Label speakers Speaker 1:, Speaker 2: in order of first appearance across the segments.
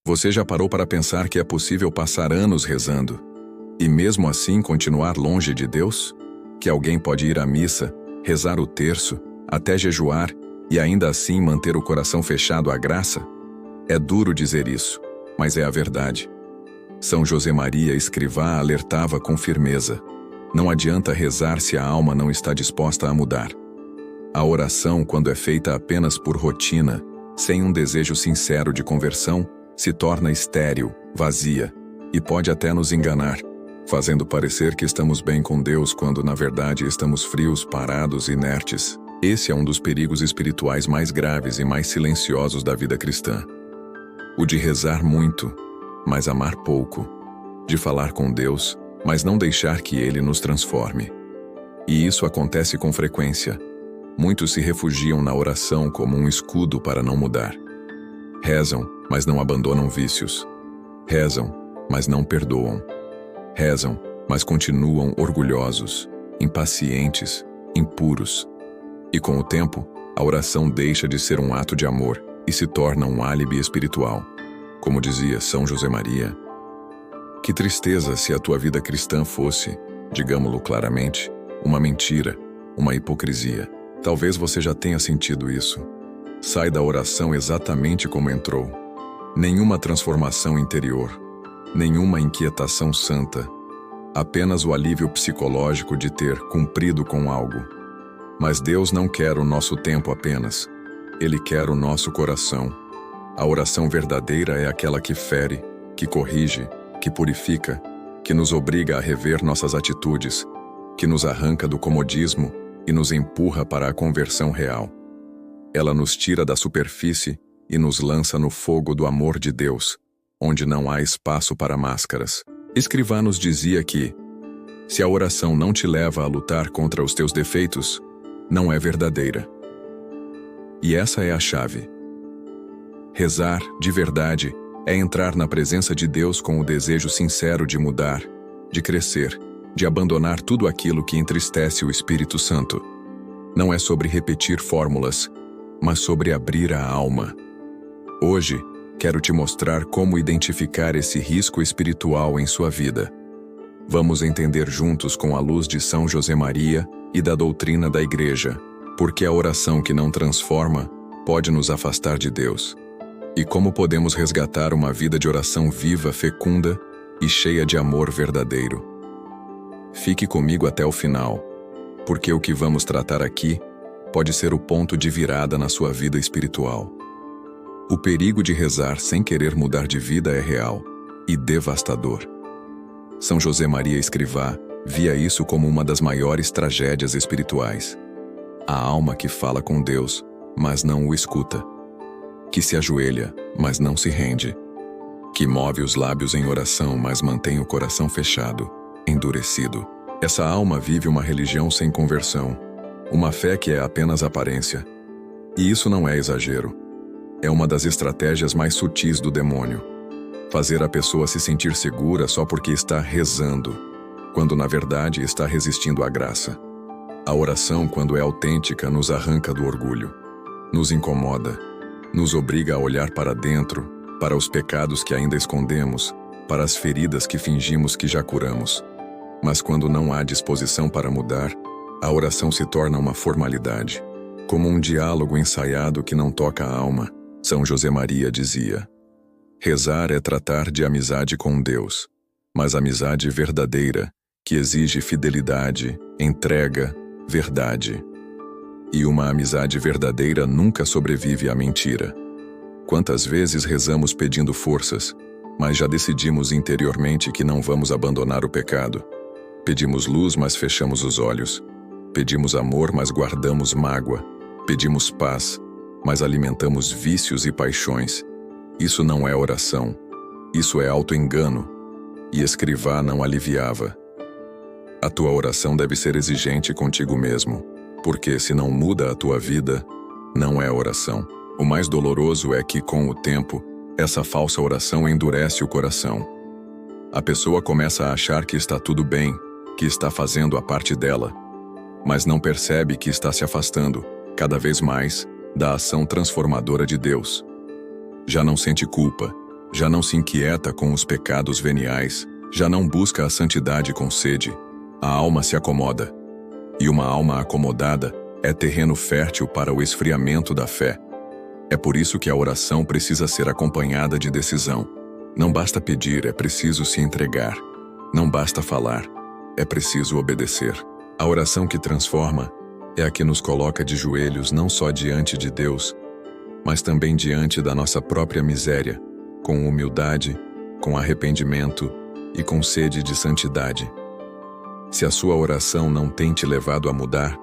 Speaker 1: Você já parou para pensar que é possível passar anos rezando e mesmo assim continuar longe de Deus? Que alguém pode ir à missa, rezar o terço, até jejuar e ainda assim manter o coração fechado à graça? É duro dizer isso, mas é a verdade. São José Maria Escrivá alertava com firmeza: não adianta rezar se a alma não está disposta a mudar. A oração, quando é feita apenas por rotina, sem um desejo sincero de conversão, se torna estéril, vazia, e pode até nos enganar, fazendo parecer que estamos bem com Deus quando na verdade estamos frios, parados, inertes. Esse é um dos perigos espirituais mais graves e mais silenciosos da vida cristã. O de rezar muito, mas amar pouco. De falar com Deus, mas não deixar que Ele nos transforme. E isso acontece com frequência. Muitos se refugiam na oração como um escudo para não mudar. Rezam, mas não abandonam vícios. Rezam, mas não perdoam. Rezam, mas continuam orgulhosos, impacientes, impuros. E com o tempo, a oração deixa de ser um ato de amor e se torna um álibi espiritual. Como dizia São José Maria: que tristeza se a tua vida cristã fosse, digamo-lo claramente, uma mentira, uma hipocrisia. Talvez você já tenha sentido isso. Sai da oração exatamente como entrou. Nenhuma transformação interior, nenhuma inquietação santa, apenas o alívio psicológico de ter cumprido com algo. Mas Deus não quer o nosso tempo apenas. Ele quer o nosso coração. A oração verdadeira é aquela que fere, que corrige, que purifica, que nos obriga a rever nossas atitudes, que nos arranca do comodismo e nos empurra para a conversão real. Ela nos tira da superfície e nos lança no fogo do amor de Deus, onde não há espaço para máscaras. Escrivá nos dizia que, se a oração não te leva a lutar contra os teus defeitos, não é verdadeira. E essa é a chave. Rezar, de verdade, é entrar na presença de Deus com o desejo sincero de mudar, de crescer, de abandonar tudo aquilo que entristece o Espírito Santo. Não é sobre repetir fórmulas, mas sobre abrir a alma. Hoje, quero te mostrar como identificar esse risco espiritual em sua vida. Vamos entender juntos com a luz de São José Maria e da doutrina da Igreja, porque a oração que não transforma pode nos afastar de Deus. E como podemos resgatar uma vida de oração viva, fecunda e cheia de amor verdadeiro. Fique comigo até o final, porque o que vamos tratar aqui pode ser o ponto de virada na sua vida espiritual. O perigo de rezar sem querer mudar de vida é real e devastador. São José Maria Escrivá via isso como uma das maiores tragédias espirituais. A alma que fala com Deus, mas não o escuta. Que se ajoelha, mas não se rende. Que move os lábios em oração, mas mantém o coração fechado, endurecido. Essa alma vive uma religião sem conversão, uma fé que é apenas aparência. E isso não é exagero. É uma das estratégias mais sutis do demônio. Fazer a pessoa se sentir segura só porque está rezando, quando na verdade está resistindo à graça. A oração, quando é autêntica, nos arranca do orgulho, nos incomoda, nos obriga a olhar para dentro, para os pecados que ainda escondemos, para as feridas que fingimos que já curamos. Mas quando não há disposição para mudar, a oração se torna uma formalidade, como um diálogo ensaiado que não toca a alma. São José Maria dizia: rezar é tratar de amizade com Deus, mas amizade verdadeira, que exige fidelidade, entrega, verdade. E uma amizade verdadeira nunca sobrevive à mentira. Quantas vezes rezamos pedindo forças, mas já decidimos interiormente que não vamos abandonar o pecado. Pedimos luz, mas fechamos os olhos. Pedimos amor, mas guardamos mágoa. Pedimos paz, mas alimentamos vícios e paixões. Isso não é oração. Isso é auto-engano. E Escrivá não aliviava. A tua oração deve ser exigente contigo mesmo, porque se não muda a tua vida, não é oração. O mais doloroso é que, com o tempo, essa falsa oração endurece o coração. A pessoa começa a achar que está tudo bem, que está fazendo a parte dela, mas não percebe que está se afastando, cada vez mais, da ação transformadora de Deus. Já não sente culpa, Já não se inquieta com os pecados veniais, já não busca a santidade com sede. A alma se acomoda. E uma alma acomodada é terreno fértil para o esfriamento da fé. É por isso que a oração precisa ser acompanhada de decisão. Não basta pedir, é preciso se entregar. Não basta falar, é preciso obedecer. A oração que transforma é a que nos coloca de joelhos não só diante de Deus, mas também diante da nossa própria miséria, com humildade, com arrependimento e com sede de santidade. Se a sua oração não tem te levado a mudar,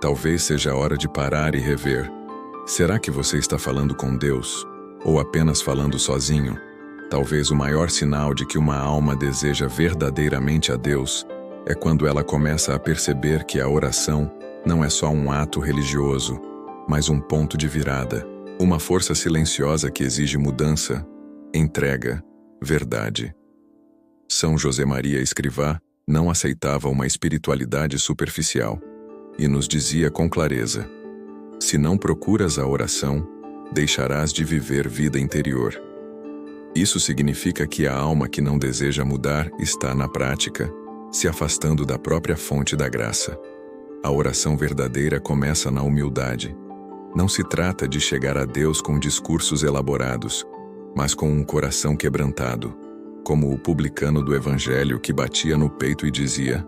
Speaker 1: talvez seja a hora de parar e rever. Será que você está falando com Deus, ou apenas falando sozinho? Talvez o maior sinal de que uma alma deseja verdadeiramente a Deus é quando ela começa a perceber que a oração não é só um ato religioso, mas um ponto de virada, uma força silenciosa que exige mudança, entrega, verdade. São José Maria Escrivá não aceitava uma espiritualidade superficial e nos dizia com clareza: se não procuras a oração, deixarás de viver vida interior. Isso significa que a alma que não deseja mudar está, na prática, se afastando da própria fonte da graça. A oração verdadeira começa na humildade. Não se trata de chegar a Deus com discursos elaborados, mas com um coração quebrantado, como o publicano do Evangelho que batia no peito e dizia: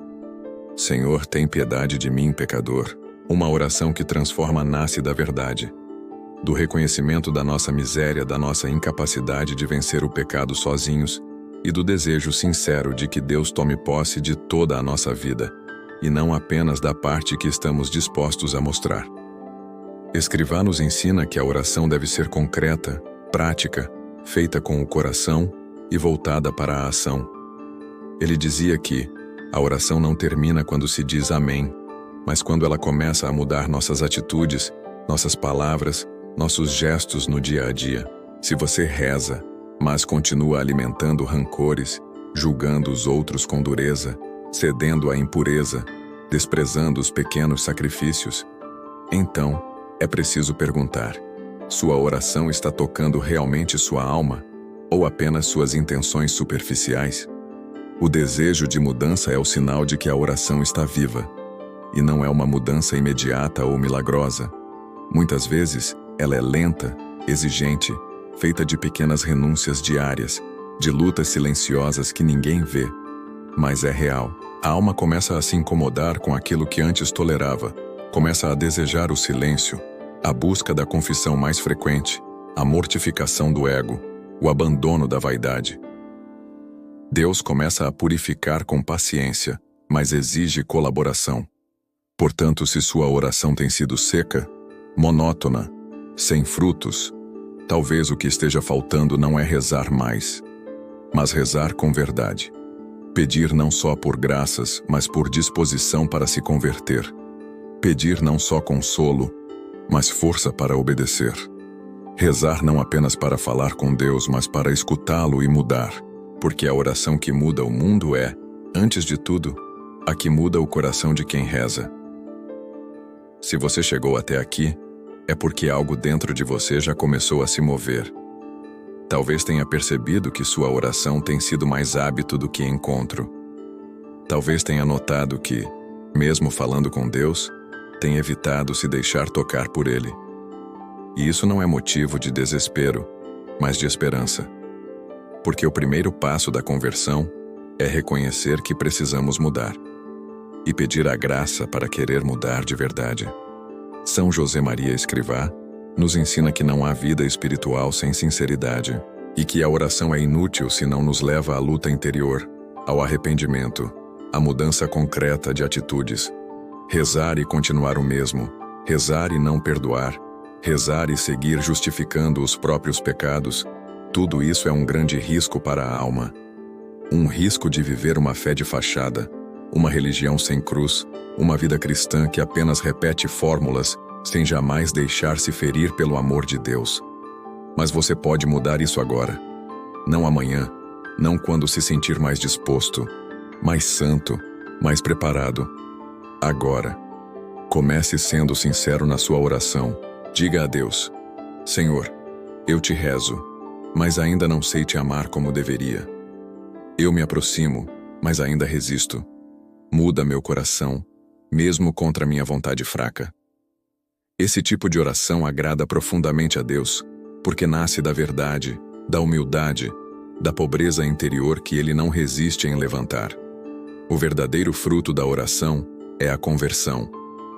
Speaker 1: Senhor, tem piedade de mim, pecador. Uma oração que transforma nasce da verdade, do reconhecimento da nossa miséria, da nossa incapacidade de vencer o pecado sozinhos e do desejo sincero de que Deus tome posse de toda a nossa vida, e não apenas da parte que estamos dispostos a mostrar. Escrivá nos ensina que a oração deve ser concreta, prática, feita com o coração e voltada para a ação. Ele dizia que a oração não termina quando se diz amém, mas quando ela começa a mudar nossas atitudes, nossas palavras, nossos gestos no dia a dia. Se você reza, mas continua alimentando rancores, julgando os outros com dureza, cedendo à impureza, desprezando os pequenos sacrifícios, então é preciso perguntar: sua oração está tocando realmente sua alma, ou apenas suas intenções superficiais? O desejo de mudança é o sinal de que a oração está viva, e não é uma mudança imediata ou milagrosa. Muitas vezes, ela é lenta, exigente, feita de pequenas renúncias diárias, de lutas silenciosas que ninguém vê, mas é real. A alma começa a se incomodar com aquilo que antes tolerava, começa a desejar o silêncio, a busca da confissão mais frequente, a mortificação do ego, o abandono da vaidade. Deus começa a purificar com paciência, mas exige colaboração. Portanto, se sua oração tem sido seca, monótona, sem frutos, talvez o que esteja faltando não é rezar mais, mas rezar com verdade. Pedir não só por graças, mas por disposição para se converter. Pedir não só consolo, mas força para obedecer. Rezar não apenas para falar com Deus, mas para escutá-lo e mudar, porque a oração que muda o mundo é, antes de tudo, a que muda o coração de quem reza. Se você chegou até aqui, é porque algo dentro de você já começou a se mover. Talvez tenha percebido que sua oração tem sido mais hábito do que encontro. Talvez tenha notado que, mesmo falando com Deus, tem evitado se deixar tocar por Ele. E isso não é motivo de desespero, mas de esperança. Porque o primeiro passo da conversão é reconhecer que precisamos mudar e pedir a graça para querer mudar de verdade. São José Maria Escrivá nos ensina que não há vida espiritual sem sinceridade e que a oração é inútil se não nos leva à luta interior, ao arrependimento, à mudança concreta de atitudes. Rezar e continuar o mesmo, rezar e não perdoar, rezar e seguir justificando os próprios pecados, tudo isso é um grande risco para a alma. Um risco de viver uma fé de fachada, uma religião sem cruz, uma vida cristã que apenas repete fórmulas, sem jamais deixar-se ferir pelo amor de Deus. Mas você pode mudar isso agora. Não amanhã, não quando se sentir mais disposto, mais santo, mais preparado. Agora. Comece sendo sincero na sua oração. Diga a Deus: Senhor, eu te rezo, mas ainda não sei te amar como deveria. Eu me aproximo, mas ainda resisto. Muda meu coração, mesmo contra minha vontade fraca. Esse tipo de oração agrada profundamente a Deus, porque nasce da verdade, da humildade, da pobreza interior que Ele não resiste em levantar. O verdadeiro fruto da oração é a conversão,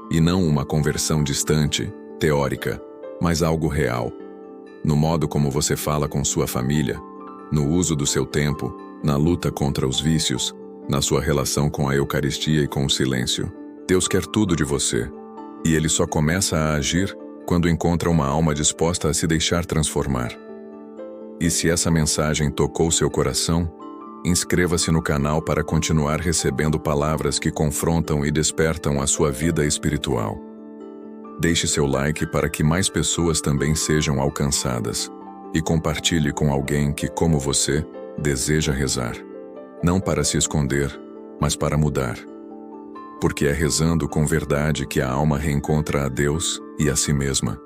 Speaker 1: e não uma conversão distante, teórica, mas algo real. No modo como você fala com sua família, no uso do seu tempo, na luta contra os vícios, na sua relação com a Eucaristia e com o silêncio. Deus quer tudo de você, e Ele só começa a agir quando encontra uma alma disposta a se deixar transformar. E se essa mensagem tocou seu coração, inscreva-se no canal para continuar recebendo palavras que confrontam e despertam a sua vida espiritual. Deixe seu like para que mais pessoas também sejam alcançadas, e compartilhe com alguém que, como você, deseja rezar. Não para se esconder, mas para mudar. Porque é rezando com verdade que a alma reencontra a Deus e a si mesma.